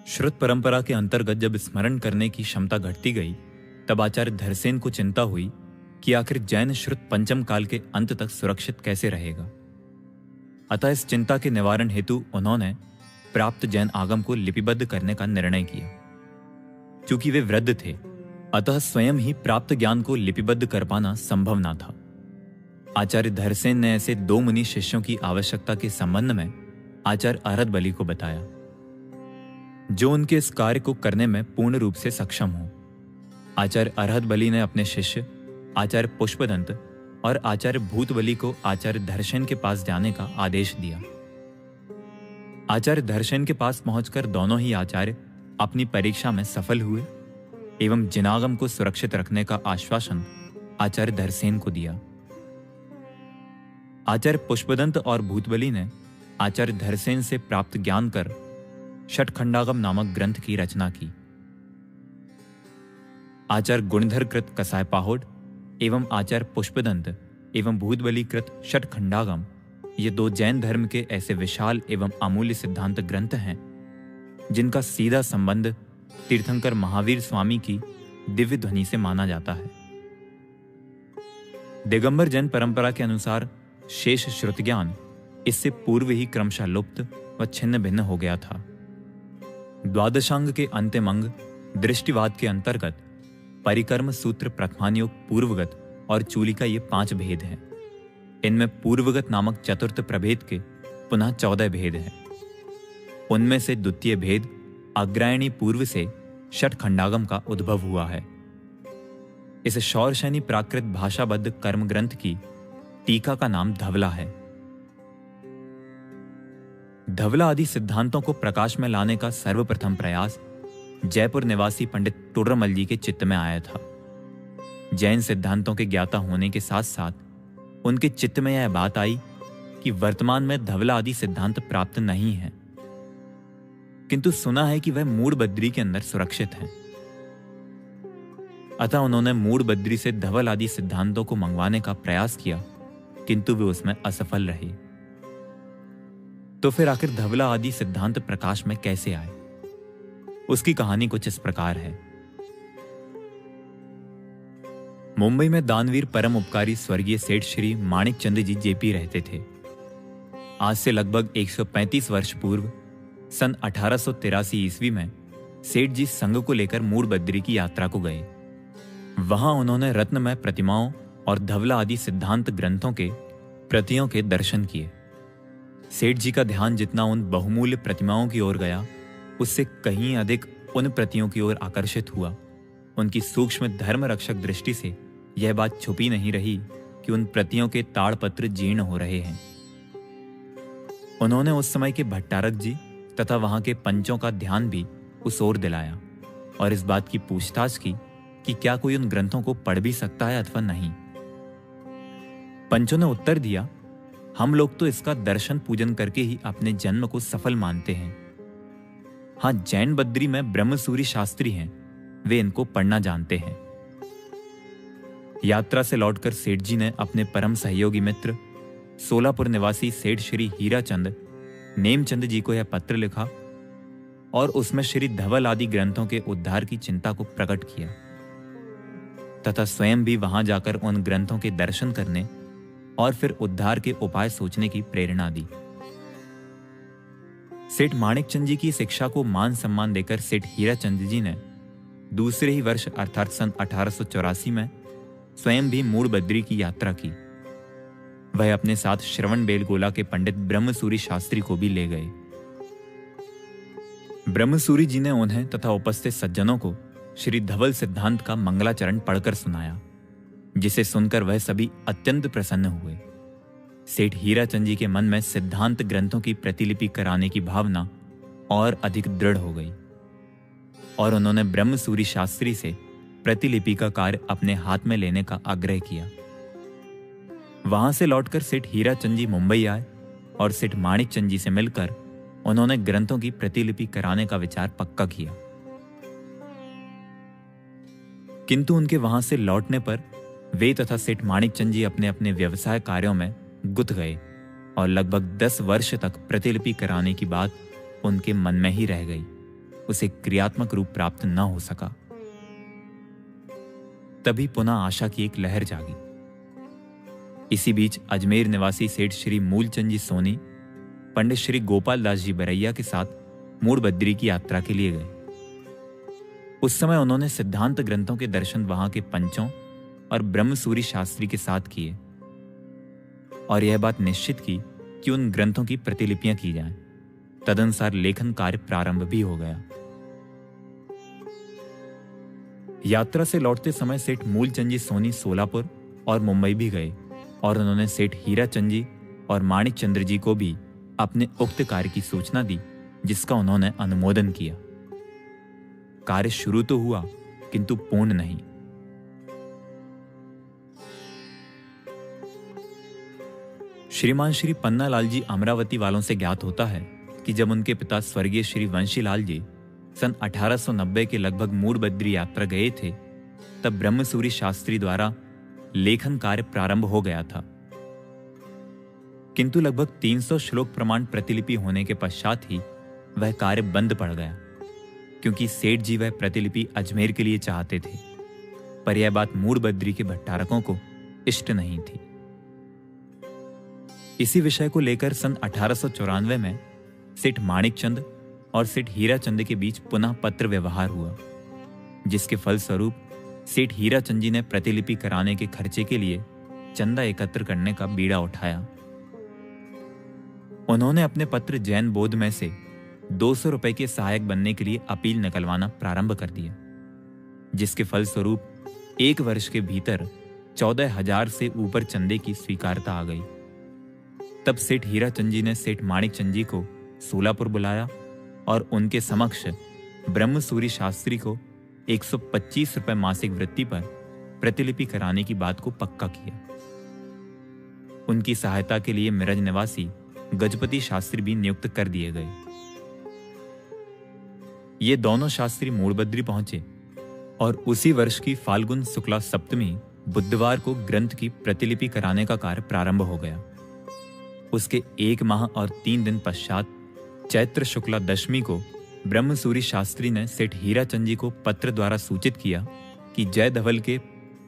श्रुत परंपरा के अंतर्गत जब स्मरण करने की क्षमता घटती गई, तब आचार्य धरसेन को चिंता हुई कि आखिर जैन श्रुत पंचम काल के अंत तक सुरक्षित कैसे रहेगा। अतः इस चिंता के निवारण हेतु उन्होंने प्राप्त जैन आगम को लिपिबद्ध करने का निर्णय किया। क्योंकि वे वृद्ध थे, अतः स्वयं ही प्राप्त ज्ञान को लिपिबद्ध कर पाना संभव न था। आचार्य धरसेन ने ऐसे 2 मुनि शिष्यों की आवश्यकता के संबंध में आचार्य अरहतबली को बताया, जो उनके इस कार्य को करने में पूर्ण रूप से सक्षम हो। आचार्य अरहतबली ने अपने शिष्य आचार्य पुष्पदंत और आचार्य भूतबली को आचार्य धरसेन के पास जाने का आदेश दिया। आचार्य धरसेन के पास पहुंचकर दोनों ही आचार्य अपनी परीक्षा में सफल हुए एवं जिनागम को सुरक्षित रखने का आश्वासन आचार्य धरसेन को दिया। आचार्य पुष्पदंत और भूतबली ने आचार्य धरसेन से प्राप्त ज्ञान कर षटखंडागम नामक ग्रंथ की रचना की। आचार्य गुणधर कृत कसाय पाहोड एवं आचार्य पुष्पदंत एवं भूतबली कृत षटखंडागम, ये 2 जैन धर्म के ऐसे विशाल एवं अमूल्य सिद्धांत ग्रंथ हैं जिनका सीधा संबंध तीर्थंकर महावीर स्वामी की दिव्य ध्वनि से माना जाता है। दिगंबर जैन परंपरा के अनुसार शेष श्रुत ज्ञान इससे पूर्व ही क्रमशः लुप्त व छिन्न भिन्न हो गया था। द्वादशांग के अंतिम अंग दृष्टिवाद के अंतर्गत परिकर्म सूत्र प्रथमानुयोग पूर्वगत और चूलिका ये 5 भेद हैं। इनमें पूर्वगत नामक चतुर्थ प्रभेद के पुनः 14 भेद हैं। उनमें से द्वितीय भेद अग्रायणी पूर्व से षटखंडागम का उद्भव हुआ है। इस शौरशैनी प्राकृत भाषाबद्ध कर्म ग्रंथ की टीका का नाम धवला है। धवला आदि सिद्धांतों को प्रकाश में लाने का सर्वप्रथम प्रयास जयपुर निवासी पंडित टोडरमल जी के चित्त में आया था। जैन सिद्धांतों के ज्ञाता होने के साथ साथ उनके चित्त में यह बात आई कि वर्तमान में धवला आदि सिद्धांत प्राप्त नहीं है, किंतु सुना है कि वह मूड बद्री के अंदर सुरक्षित हैं। अतः उन्होंने मूड बद्री से धवल आदि सिद्धांतों को मंगवाने का प्रयास किया, किंतु वे उसमें असफल रहे। तो फिर आखिर धवला आदि सिद्धांत प्रकाश में कैसे आए? उसकी कहानी कुछ इस प्रकार है। मुंबई में दानवीर परम उपकारी स्वर्गीय सेठ श्री माणिक चंद जी जेपी रहते थे। आज से लगभग 135 वर्ष पूर्व सन 1883 ईस्वी में सेठ जी संघ को लेकर मूड बद्री की यात्रा को गए। वहां उन्होंने रत्नमय प्रतिमाओं और धवला आदि सिद्धांत ग्रंथों के प्रतियों के दर्शन किए। सेठ जी का ध्यान जितना उन बहुमूल्य प्रतिमाओं की ओर गया, उससे कहीं अधिक उन प्रतियों की ओर आकर्षित हुआ। उनकी सूक्ष्म धर्म रक्षक दृष्टि से यह बात छुपी नहीं रही कि उन प्रतियों के ताड़पत्र जीर्ण हो रहे हैं। उन्होंने उस समय के भट्टारक जी तथा वहां के पंचों का ध्यान भी उस ओर दिलाया और इस बात की पूछताछ की कि क्या कोई उन ग्रंथों को पढ़ भी सकता है अथवा नहीं। पंचों ने उत्तर दिया, हम लोग तो इसका दर्शन पूजन करके ही अपने जन्म को सफल मानते हैं। हाँ, जैन बद्री में ब्रह्मसूरी शास्त्री हैं, वे इनको पढ़ना जानते हैं। यात्रा से लौटकर सेठ जी ने अपने परम सहयोगी मित्र सोलापुर निवासी सेठ श्री हीराचंद नेमचंद जी को यह पत्र लिखा और उसमें श्री धवल आदि ग्रंथों के उद्धार की चिंता को प्रकट किया तथा स्वयं भी वहां जाकर उन ग्रंथों के दर्शन करने और फिर उद्धार के उपाय सोचने की प्रेरणा दी। सेठ माणिकचंद जी की शिक्षा को मान सम्मान देकर सेठ हीराचंद जी ने दूसरे ही वर्ष अर्थात सन 1884 में स्वयं भी मूड बद्री की यात्रा की। वह अपने साथ श्रवण बेलगोला के पंडित ब्रह्मसूरी शास्त्री को भी ले गए। ब्रह्मसूरी जी ने उन्हें तथा उपस्थित सज्जनों को श्री धवल सिद्धांत का मंगलाचरण पढ़कर सुनाया, जिसे सुनकर वह सभी अत्यंत प्रसन्न हुए। सेठ हीराचंद जी के मन में सिद्धांत ग्रंथों की प्रतिलिपि कराने की भावना और अधिक दृढ़ हो गई और उन्होंने ब्रह्मसूरी शास्त्री से प्रतिलिपि का कार्य अपने हाथ में लेने का आग्रह किया। वहां से लौटकर सेठ हीराचंद जी मुंबई आए और सेठ माणिकचंद जी से मिलकर उन्होंने ग्रंथों की प्रतिलिपि कराने का विचार पक्का किया। किंतु उनके वहां से लौटने पर वे तथा सेठ माणिकचंद जी अपने अपने व्यवसाय कार्यों में गुत गए और लगभग 10 वर्ष तक प्रतिलिपि कराने की बात उनके मन में ही रह गई उसे क्रियात्मक रूप प्राप्त न हो सका। तभी पुनः आशा की एक लहर जागी। इसी बीच अजमेर निवासी सेठ श्री मूलचंद जी सोनी पंडित श्री गोपाल दास जी बरैया के साथ मूड़बद्री की यात्रा के लिए गए। उस समय उन्होंने सिद्धांत ग्रंथों के दर्शन वहां के पंचों और ब्रह्मसूरी शास्त्री के साथ किए और यह बात निश्चित की कि उन ग्रंथों की प्रतिलिपियां की जाएं। तदनुसार लेखन कार्य प्रारंभ भी हो गया। यात्रा से लौटते समय सेठ मूलचंद जी सोनी सोलापुर और मुंबई भी गए और उन्होंने सेठ हीराचंद जी और माणिक चंद्र जी को भी अपने उक्त कार्य की सूचना दी, जिसका उन्होंने अनुमोदन किया। कार्य शुरू तो हुआ किंतु पूर्ण नहीं। श्रीमान श्री पन्नालाल जी अमरावती वालों से ज्ञात होता है कि जब उनके पिता स्वर्गीय श्री वंशीलाल जी सन 1890 के लगभग मूड़बद्री यात्रा गए थे, तब ब्रह्मसूरी शास्त्री द्वारा लेखन कार्य प्रारंभ हो गया था। किंतु लगभग 300 श्लोक प्रमाण प्रतिलिपि होने के पश्चात ही वह कार्य बंद पड़ गया, क्योंकि सेठ जी वह प्रतिलिपि अजमेर के लिए चाहते थे, पर यह बात मूड़बद्री के भट्टारकों को इष्ट नहीं थी। इसी विषय को लेकर सन 1894 में सेठ माणिकचंद और सेठ हीराचंद के बीच पुनः पत्र व्यवहार हुआ, जिसके फलस्वरूप सेठ हीराचंद जी ने प्रतिलिपि कराने के खर्चे के लिए चंदा एकत्र करने का बीड़ा उठाया। उन्होंने अपने पत्र जैन बोध में से 200 रुपए के सहायक बनने के लिए अपील निकलवाना प्रारंभ कर दिया, जिसके फलस्वरूप 1 वर्ष के भीतर 14,000 से ऊपर चंदे की स्वीकारता आ गई। तब सेठ हीराचंद जी ने सेठ माणिकचंद जी को सोलापुर बुलाया और उनके समक्ष ब्रह्मसूरी शास्त्री को 125 रुपए मासिक वृत्ति पर प्रतिलिपि कराने की बात को पक्का किया। उनकी सहायता के लिए मिरज निवासी गजपति शास्त्री भी नियुक्त कर दिए गए। ये दोनों शास्त्री मूड़बद्री पहुंचे और उसी वर्ष की फाल्गुन शुक्ला सप्तमी बुधवार को ग्रंथ की प्रतिलिपि कराने का कार्य प्रारंभ हो गया। उसके 1 माह और 3 दिन पश्चात चैत्र शुक्ला दशमी को ब्रह्मसूरी शास्त्री ने सेठ हीराचंद जी को पत्र द्वारा सूचित किया कि जय धवल के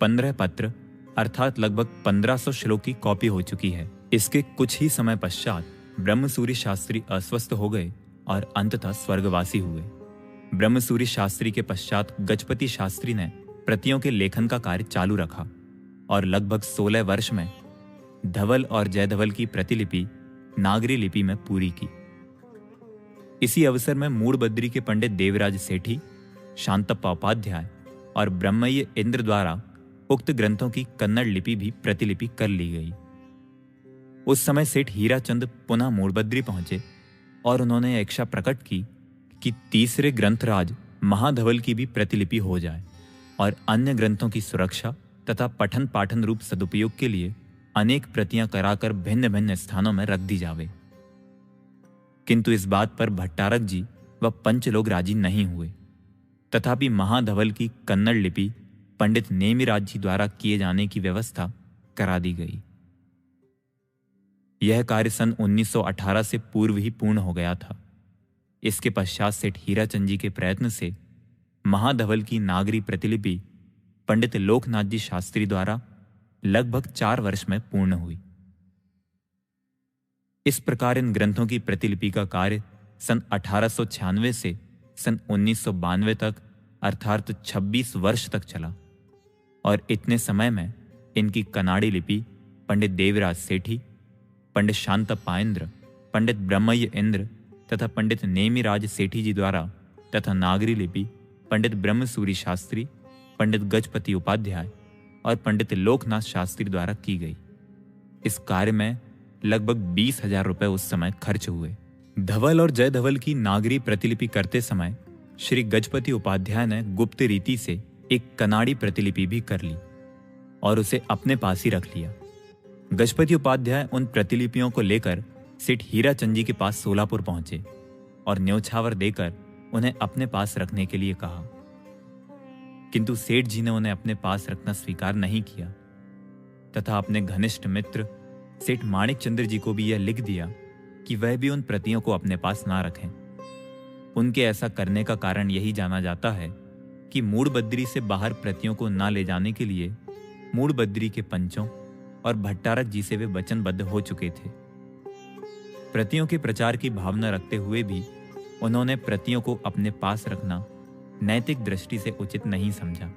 15 पत्र अर्थात लगभग 1500 श्लोक की कॉपी हो चुकी है। इसके कुछ ही समय पश्चात ब्रह्मसूरी शास्त्री अस्वस्थ हो गए और अंततः स्वर्गवासी हुए। ब्रह्मसूरी शास्त्री के पश्चात गजपति शास्त्री ने प्रतियों के लेखन का कार्य चालू रखा और लगभग 16 वर्ष में धवल और जयधवल की प्रतिलिपि नागरी लिपि में पूरी की। इसी अवसर में मूड़बद्री के पंडित देवराज सेठी, शांतप्पा उपाध्याय और ब्रह्मय्य इंद्र द्वारा उक्त ग्रंथों की कन्नड़ लिपि भी प्रतिलिपि कर ली गई। उस समय सेठ हीराचंद पुनः मूड़बद्री पहुंचे और उन्होंने यह इच्छा प्रकट की कि तीसरे ग्रंथराज महाधवल की भी प्रतिलिपि हो जाए और अन्य ग्रंथों की सुरक्षा तथा पठन पाठन रूप सदुपयोग के लिए अनेक प्रतियां कराकर भिन्न भिन्न स्थानों में रख दी जावे। किंतु इस बात पर भट्टारक जी व पंच लोग राजी नहीं हुए। तथापि महाधवल की कन्नड़ लिपि पंडित नेमिराज जी द्वारा किए जाने की व्यवस्था करा दी गई। यह कार्य सन 1918 से पूर्व ही पूर्ण हो गया था। इसके पश्चात सेठ हीराचंद जी के प्रयत्न से महाधवल की नागरी प्रतिलिपि पंडित लोकनाथ जी शास्त्री द्वारा लगभग 4 वर्ष में पूर्ण हुई। इस प्रकार इन ग्रंथों की प्रतिलिपि का कार्य सन 1896 से सन 1992 तक अर्थात 26 वर्ष तक चला और इतने समय में इनकी कनाड़ी लिपि पंडित देवराज सेठी, पंडित शांतप्पा इंद्र, पंडित ब्रह्मय्य इंद्र तथा पंडित नेमिराज सेठी जी द्वारा तथा नागरी लिपि पंडित ब्रह्मसूरी शास्त्री, पंडित गजपति उपाध्याय और पंडित लोकनाथ शास्त्री द्वारा की गई। इस कार्य में लगभग 20,000 रुपए उस समय खर्च हुए। धवल और जय धवल की नागरी प्रतिलिपि करते समय श्री गजपति उपाध्याय ने गुप्त रीति से एक कनाड़ी प्रतिलिपि भी कर ली और उसे अपने पास ही रख लिया। गजपति उपाध्याय उन प्रतिलिपियों को लेकर सेठ हीराचंद जी के पास सोलापुर पहुंचे और न्योछावर देकर उन्हें अपने पास रखने के लिए कहा, किंतु सेठ जी ने उन्हें अपने पास रखना स्वीकार नहीं किया तथा अपने घनिष्ठ मित्र सेठ माणिक चंद्र जी को भी यह लिख दिया कि वह भी उन प्रतियों को अपने पास ना रखें। उनके ऐसा करने का कारण यही जाना जाता है कि मूड़बद्री से बाहर प्रतियों को ना ले जाने के लिए मूड़बद्री के पंचों और भट्टारक जी से वे वचनबद्ध हो चुके थे। प्रतियों के प्रचार की भावना रखते हुए भी उन्होंने प्रतियों को अपने पास रखना नैतिक दृष्टि से उचित नहीं समझा।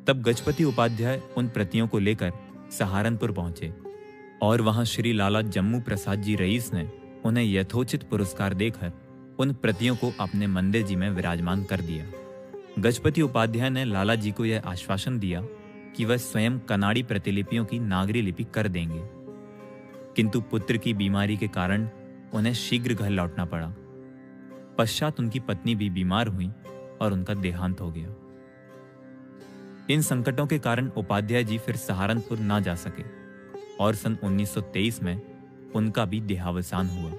तब गजपति उपाध्याय उन प्रतियों को लेकर सहारनपुर पहुंचे और वहां श्री लाला जम्मू प्रसाद जी रईस ने उन्हें यथोचित पुरस्कार देकर उन प्रतियों को अपने मंदिर जी में विराजमान कर दिया। गजपति उपाध्याय ने लाला जी को यह आश्वासन दिया कि वह स्वयं कनाड़ी प्रतिलिपियों की नागरी लिपि कर देंगे, किंतु पुत्र की बीमारी के कारण उन्हें शीघ्र घर लौटना पड़ा। पश्चात उनकी पत्नी भी बीमार हुई और उनका देहांत हो गया। इन संकटों के कारण उपाध्याय जी फिर सहारनपुर ना जा सके और सन 1923 में उनका भी देहावसान हुआ।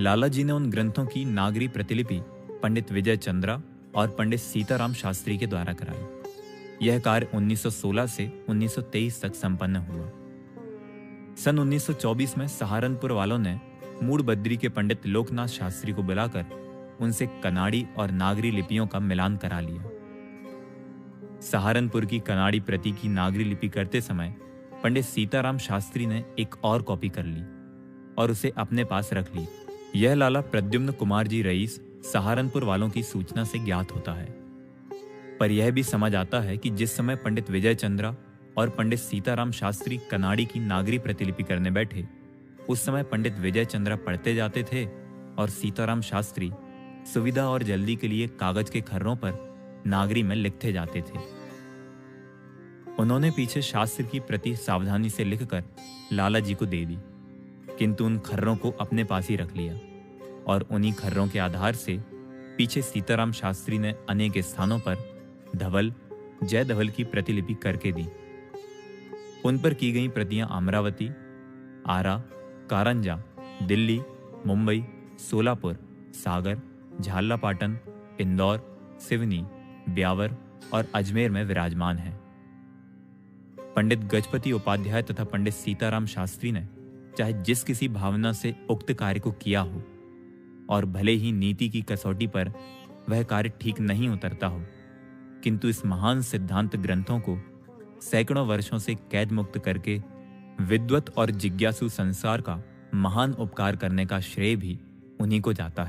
लाला जी ने उन ग्रंथों की नागरी प्रतिलिपि पंडित विजय चंद्रा और पंडित सीताराम शास्त्री के द्वारा कराई। यह कार्य 1916 से 1923 तक संपन्न हुआ। सन 1924 में सहारनपुर वालों ने मूड़बद्री के पंडित लोकनाथ शास्त्री को बुलाकर उनसे कनाड़ी और नागरी लिपियों का मिलान करा लिया। सहारनपुर की कनाड़ी प्रति की नागरी लिपि करते समय पंडित सीताराम शास्त्री ने एक और कॉपी कर ली और उसे अपने पास रख ली। यह लाला प्रद्युम्न कुमार जी रईस सहारनपुर वालों की सूचना से ज्ञात होता है, पर यह भी समझ आता है कि जिस समय पंडित विजय चंद्रा और पंडित सीताराम शास्त्री कनाड़ी की नागरी प्रतिलिपि करने बैठे, उस समय पंडित विजय चंद्रा पढ़ते जाते थे और सीताराम शास्त्री सुविधा और जल्दी के लिए कागज के खर्रों पर नागरी में लिखते जाते थे। उन्होंने पीछे शास्त्र की प्रति सावधानी से लिखकर लाला जी को दे दी, किंतु उन खर्रों को अपने पास ही रख लिया और उन्हीं खर्रों के आधार से पीछे सीताराम शास्त्री ने अनेक स्थानों पर धवल, जय धवल की प्रतिलिपि करके दी। उन पर की गई प्रतियां अमरावती, आरा, कारंजा, दिल्ली, मुंबई, सोलापुर, सागर, झालरापाटन, इंदौर, सिवनी, ब्यावर और अजमेर में विराजमान हैं। पंडित गजपति उपाध्याय तथा पंडित सीताराम शास्त्री ने चाहे जिस किसी भावना से उक्त कार्य को किया हो और भले ही नीति की कसौटी पर वह कार्य ठीक नहीं उतरता हो, किंतु इस महान सिद्धांत ग्रंथों को सैकड़ों वर्षों से कैद मुक्त करके विद्वत और जिज्ञासु संसार का महान उपकार करने का श्रेय भी उन्हीं को जाता है।